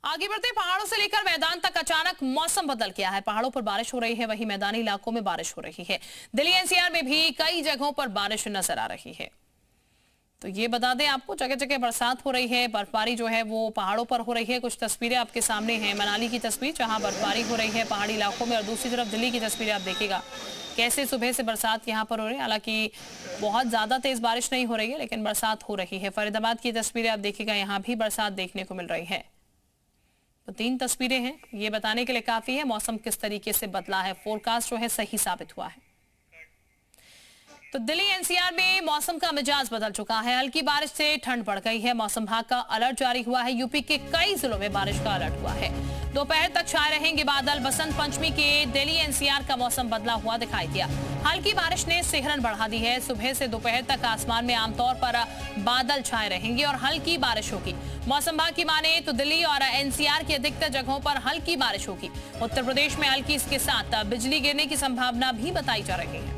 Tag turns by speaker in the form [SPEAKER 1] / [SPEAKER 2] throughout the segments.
[SPEAKER 1] आगे बढ़ते पहाड़ों से लेकर मैदान तक अचानक मौसम बदल गया है। पहाड़ों पर बारिश हो रही है, वहीं मैदानी इलाकों में बारिश हो रही है। दिल्ली एनसीआर में भी कई जगहों पर बारिश नजर आ रही है। तो ये बता दें आपको, जगह जगह बरसात हो रही है। बर्फबारी जो है वो पहाड़ों पर हो रही है। कुछ तस्वीरें आपके सामने हैं। मनाली की तस्वीर जहां बर्फबारी हो रही है पहाड़ी इलाकों में, और दूसरी तरफ दिल्ली की तस्वीरें आप देखिएगा कैसे सुबह से बरसात यहां पर हो रही है। हालांकि बहुत ज्यादा तेज बारिश नहीं हो रही है, लेकिन बरसात हो रही है। फरीदाबाद की तस्वीरें आप देखिएगा, यहाँ भी बरसात देखने को मिल रही है। तो 3 तस्वीरें हैं, ये बताने के लिए काफी है मौसम किस तरीके से बदला है। फोरकास्ट जो है सही साबित हुआ है। तो दिल्ली एनसीआर में मौसम का मिजाज बदल चुका है। हल्की बारिश से ठंड बढ़ गई है। मौसम विभाग का अलर्ट जारी हुआ है। यूपी के कई जिलों में बारिश का अलर्ट हुआ है। दोपहर तक छाए रहेंगे बादल। बसंत पंचमी के दिल्ली एनसीआर का मौसम बदला हुआ दिखाई दिया। हल्की बारिश ने सिहरन बढ़ा दी है। सुबह से दोपहर तक आसमान में आमतौर पर बादल छाए रहेंगे और हल्की बारिश होगी। मौसम विभाग की माने तो दिल्ली और एनसीआर की अधिकतर जगहों पर हल्की बारिश होगी। उत्तर प्रदेश में हल्की, इसके साथ बिजली गिरने की संभावना भी बताई जा रही है।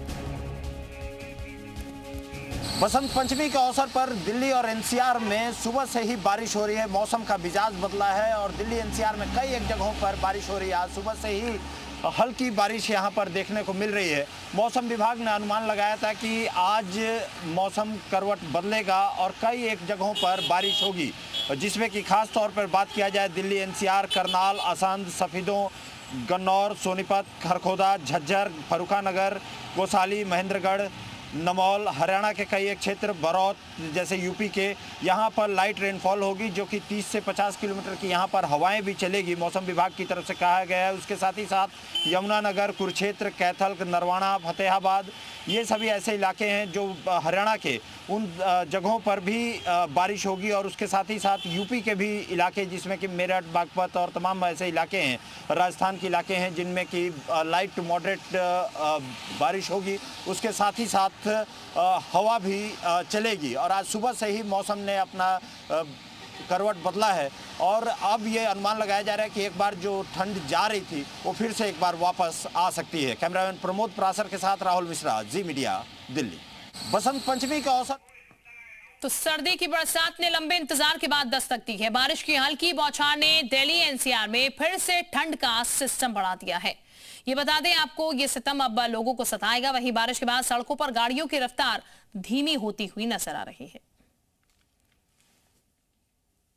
[SPEAKER 2] बसंत पंचमी के अवसर पर दिल्ली और एनसीआर में सुबह से ही बारिश हो रही है। मौसम का मिजाज बदला है और दिल्ली एनसीआर में कई एक जगहों पर बारिश हो रही है। आज सुबह से ही हल्की बारिश यहां पर देखने को मिल रही है। मौसम विभाग ने अनुमान लगाया था कि आज मौसम करवट बदलेगा और कई एक जगहों पर बारिश होगी, जिसमें कि खास तौर पर बात किया जाए दिल्ली एनसीआर, करनाल, असंध, सफीदों, गन्नौर, सोनीपत, खरखोदा, झज्जर, फर्रुखानगर, कोसाली, महेंद्रगढ़, नमौल, हरियाणा के कई एक क्षेत्र, बरौत जैसे यूपी के, यहाँ पर लाइट रेनफॉल होगी, जो कि 30 से 50 किलोमीटर की यहाँ पर हवाएं भी चलेगी, मौसम विभाग की तरफ से कहा गया है। उसके साथ ही साथ यमुनानगर, कुरुक्षेत्र, कैथल, नरवाना, फतेहाबाद, ये सभी ऐसे इलाके हैं जो हरियाणा के उन जगहों पर भी बारिश होगी। और उसके साथ ही साथ यूपी के भी इलाके, जिसमें कि मेरठ, बागपत और तमाम ऐसे इलाके हैं, राजस्थान के इलाके हैं, जिनमें कि लाइट टू मॉडरेट बारिश होगी। उसके साथ ही साथ हवा भी चलेगी। और आज सुबह से ही मौसम ने अपना करवट बदला है और अब ये अनुमान लगाया जा रहा है कि एक बार जो ठंड जा रही थी वो फिर से एक बार वापस आ सकती है। कैमरामैन प्रमोद प्रासर के साथ राहुल मिश्रा, जी मीडिया, दिल्ली। बसंत पंचमी का अवसर
[SPEAKER 1] तो सर्दी की बरसात ने लंबे इंतजार के बाद दस्तक दी है। बारिश की हल्की बौछार ने दिल्ली एनसीआर में फिर से ठंड का सिस्टम बढ़ा दिया है। ये बता दें आपको, ये सितम अब लोगों को सताएगा। वहीं बारिश के बाद सड़कों पर गाड़ियों की रफ्तार धीमी होती हुई नजर आ रही है।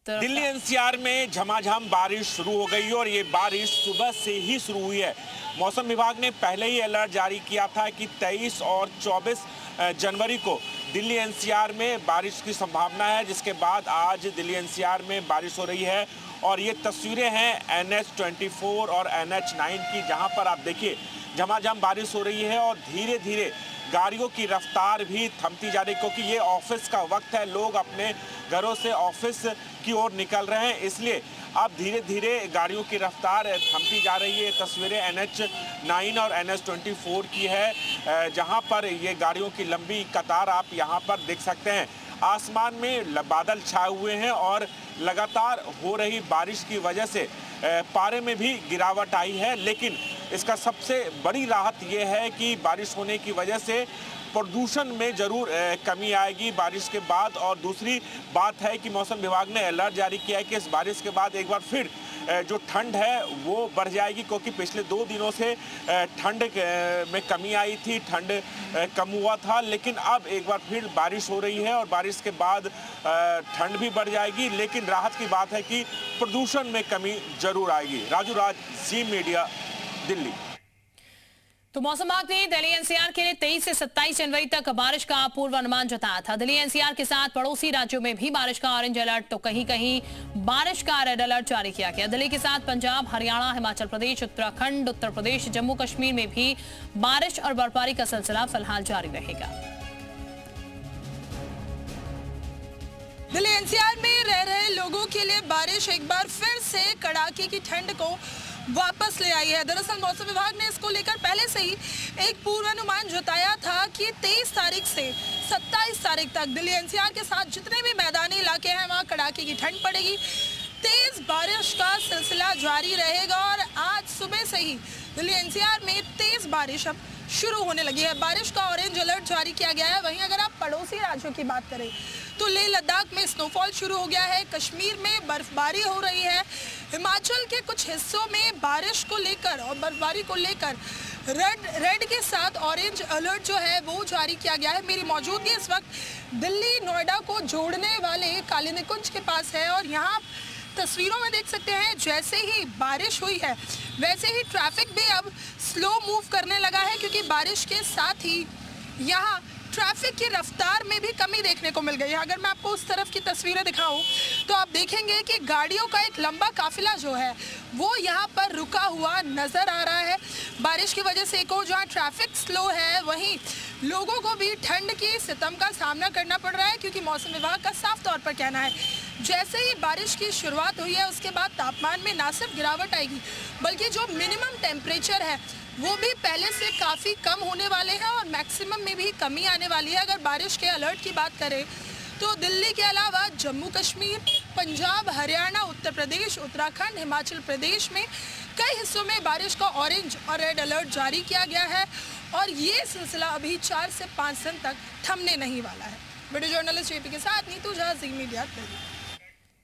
[SPEAKER 3] दिल्ली एनसीआर में झमाझम बारिश शुरू हो गई और ये बारिश सुबह से ही शुरू हुई है। मौसम विभाग ने पहले ही अलर्ट जारी किया था कि 23 और 24 जनवरी को दिल्ली एनसीआर में बारिश की संभावना है, जिसके बाद आज दिल्ली एनसीआर में बारिश हो रही है। और ये तस्वीरें हैं NH-24 और NH-9 की, जहां पर आप देखिए झमाझम बारिश हो रही है और धीरे धीरे गाड़ियों की रफ्तार भी थमती जा रही है, क्योंकि ये ऑफिस का वक्त है। लोग अपने घरों से ऑफिस की ओर निकल रहे हैं, इसलिए अब धीरे धीरे गाड़ियों की रफ्तार थमती जा रही है। तस्वीरें NH-9 और NH-24 की है, जहां पर ये गाड़ियों की लंबी कतार आप यहां पर देख सकते हैं। आसमान में बादल छाए हुए हैं और लगातार हो रही बारिश की वजह से पारे में भी गिरावट आई है। लेकिन इसका सबसे बड़ी राहत ये है कि बारिश होने की वजह से प्रदूषण में जरूर कमी आएगी बारिश के बाद। और दूसरी बात है कि मौसम विभाग ने अलर्ट जारी किया है कि इस बारिश के बाद एक बार फिर जो ठंड है वो बढ़ जाएगी, क्योंकि पिछले 2 दिनों से ठंड में कमी आई थी, ठंड कम हुआ था। लेकिन अब एक बार फिर बारिश हो रही है और बारिश के बाद ठंड भी बढ़ जाएगी। लेकिन राहत की बात है कि प्रदूषण में कमी जरूर आएगी। राजू राज, जी मीडिया, दिल्ली।
[SPEAKER 1] तो मौसम विभाग ने दिल्ली एनसीआर के लिए 23 से 27 जनवरी तक बारिश का पूर्वानुमान जताया था। दिल्ली एनसीआर के साथ पड़ोसी राज्यों में भी बारिश का ऑरेंज अलर्ट, तो कहीं कहीं बारिश का रेड अलर्ट जारी किया गया। दिल्ली के साथ पंजाब, हरियाणा, हिमाचल प्रदेश, उत्तराखंड, उत्तर प्रदेश, जम्मू कश्मीर में भी बारिश और बर्फबारी का सिलसिला फिलहाल जारी रहेगा।
[SPEAKER 4] दिल्ली एनसीआर में रह रहे लोगों के लिए बारिश एक बार फिर से कड़ाके की ठंड को वापस ले आई है। दरअसल मौसम विभाग ने इसको लेकर पहले से ही एक पूर्वानुमान जताया था कि 23 तारीख से 27 तारीख तक दिल्ली एनसीआर के साथ जितने भी मैदानी इलाके हैं वहां कड़ाके की ठंड पड़ेगी, तेज बारिश का सिलसिला जारी रहेगा। और आज सुबह से ही दिल्ली एनसीआर में तेज बारिश अब शुरू होने लगी है। बारिश का ऑरेंज अलर्ट जारी किया गया है। वहीं अगर आप पड़ोसी राज्यों की बात करें तो लेह लद्दाख में स्नोफॉल शुरू हो गया है, कश्मीर में बर्फबारी हो रही है, हिमाचल के कुछ हिस्सों में बारिश को लेकर और बर्फबारी को लेकर रेड के साथ ऑरेंज अलर्ट जो है वो जारी किया गया है। मेरी मौजूदगी इस वक्त दिल्ली नोएडा को जोड़ने वाले काली निकुंज के पास है और यहाँ तस्वीरों में देख सकते हैं जैसे ही बारिश हुई है वैसे ही ट्रैफिक भी अब स्लो मूव करने लगा है, क्योंकि बारिश के साथ ही यहाँ ट्रैफिक की रफ्तार में भी कमी देखने को मिल गई है। अगर मैं आपको उस तरफ की तस्वीरें दिखाऊं तो आप देखेंगे कि गाड़ियों का एक लंबा काफिला जो है वो यहाँ पर रुका हुआ नजर आ रहा है। बारिश की वजह से एक और जहाँ ट्रैफिक स्लो है वहीं लोगों को भी ठंड की सितम का सामना करना पड़ रहा है, क्योंकि मौसम विभाग का साफ तौर पर कहना है जैसे ही बारिश की शुरुआत हुई है उसके बाद तापमान में ना सिर्फ गिरावट आएगी बल्कि जो मिनिमम टेम्परेचर है वो भी पहले से काफ़ी कम होने वाले हैं और मैक्सिमम में भी कमी आने वाली है। अगर बारिश के अलर्ट की बात करें तो दिल्ली के अलावा जम्मू कश्मीर, पंजाब, हरियाणा, उत्तर प्रदेश, उत्तराखंड, हिमाचल प्रदेश में कई हिस्सों में बारिश का ऑरेंज और रेड अलर्ट जारी किया गया है और ये सिलसिला अभी 4 से 5 दिन तक थमने नहीं वाला है। वीडियो जर्नलिस्ट जेपी के साथ नीतू झा, जी मीडिया दिल्ली।